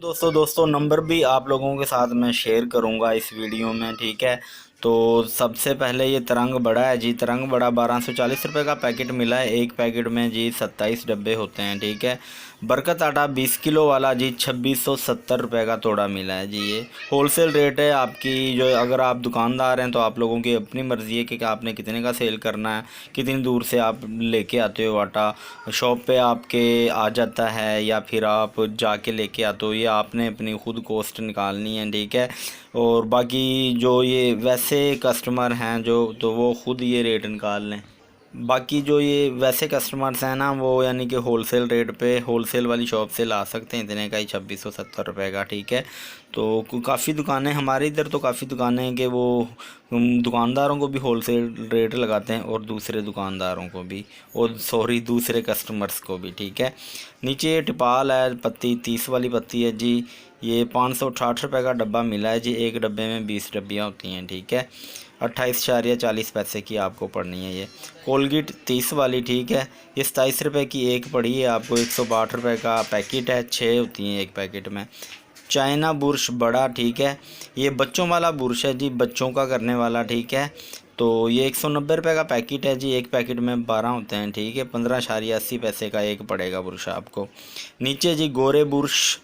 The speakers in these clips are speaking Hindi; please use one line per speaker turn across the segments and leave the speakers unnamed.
दोस्तों नंबर भी आप लोगों के साथ मैं शेयर करूंगा इस वीडियो में, ठीक है। तो सबसे पहले ये तरंग बड़ा है जी। तरंग बड़ा 1240 रुपये का पैकेट मिला है। एक पैकेट में जी 27 डब्बे होते हैं, ठीक है। बरकत आटा 20 किलो वाला जी 2670 रुपये का तोड़ा मिला है जी। ये होलसेल रेट है आपकी। जो अगर आप दुकानदार हैं तो आप लोगों की अपनी मर्ज़ी है कि आपने कितने का सेल करना है, कितनी दूर से आप लेके आते हो आटा। शॉप पे आपके आ जाता है या फिर आप जाके लेके आते हो, ये आपने अपनी खुद कॉस्ट निकालनी है, ठीक है। और बाकी जो ये वैसे कस्टमर हैं जो, तो वो ख़ुद ये रेट निकाल लें। बाकी जो ये वैसे कस्टमर्स हैं ना, वो यानी कि होलसेल रेट पे होलसेल वाली शॉप से ला सकते हैं इतने का ही 2670 रुपये का, ठीक है। तो काफ़ी दुकानें हमारे इधर, तो काफ़ी दुकानें हैं कि वो दुकानदारों को भी होलसेल रेट लगाते हैं और दूसरे दुकानदारों को भी, और सॉरी दूसरे कस्टमर्स को भी, ठीक है। नीचे टिपाल है, पत्ती 30 वाली पत्ती है जी। ये 568 रुपये का डब्बा मिला है जी। एक डब्बे में 20 डब्बियाँ होती हैं, ठीक है। 28.40 की आपको पड़नी है ये। कोलगेट 30 वाली, ठीक है। ये 27 रुपये की एक पड़ी है आपको। 162 रुपये का पैकेट है, 6 होती हैं एक पैकेट में। चाइना बुरश बड़ा, ठीक है। ये बच्चों वाला बुरश है जी, बच्चों का करने वाला, ठीक है। तो ये 190 रुपये का पैकेट है जी। एक पैकेट में 12 होते हैं, ठीक है। 15.80 का एक पड़ेगा बुरश आपको। नीचे जी गोरे बुरश,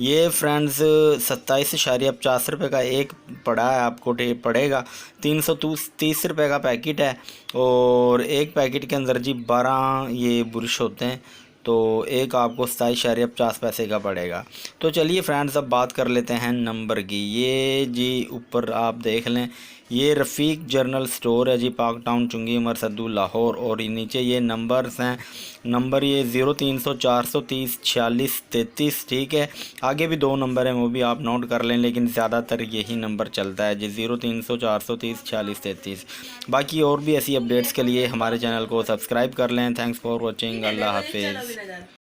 ये फ्रेंड्स 27.50 रुपये का एक पड़ा है आपको, पड़ेगा। 330 रुपये का पैकेट है और एक पैकेट के अंदर जी 12 ये बुरश होते हैं। तो एक आपको 27.50 का पड़ेगा। तो चलिए फ्रेंड्स, अब बात कर लेते हैं नंबर की। ये जी ऊपर आप देख लें, ये रफ़ीक जनरल स्टोर है जी, पाक टाउन, चुंगी उमर सद्दू, लाहौर। और नीचे ये नंबर्स हैं। नंबर ये 0300 430 46 33, ठीक है। आगे भी 2 नंबर हैं, वो भी आप नोट कर लें, लेकिन ज़्यादातर यही नंबर चलता है जी, 0300 430 46 33। बाकी और भी ऐसी अपडेट्स के लिए हमारे चैनल को सब्सक्राइब कर लें। Thanks for watching. अल्लाह हाफिज़।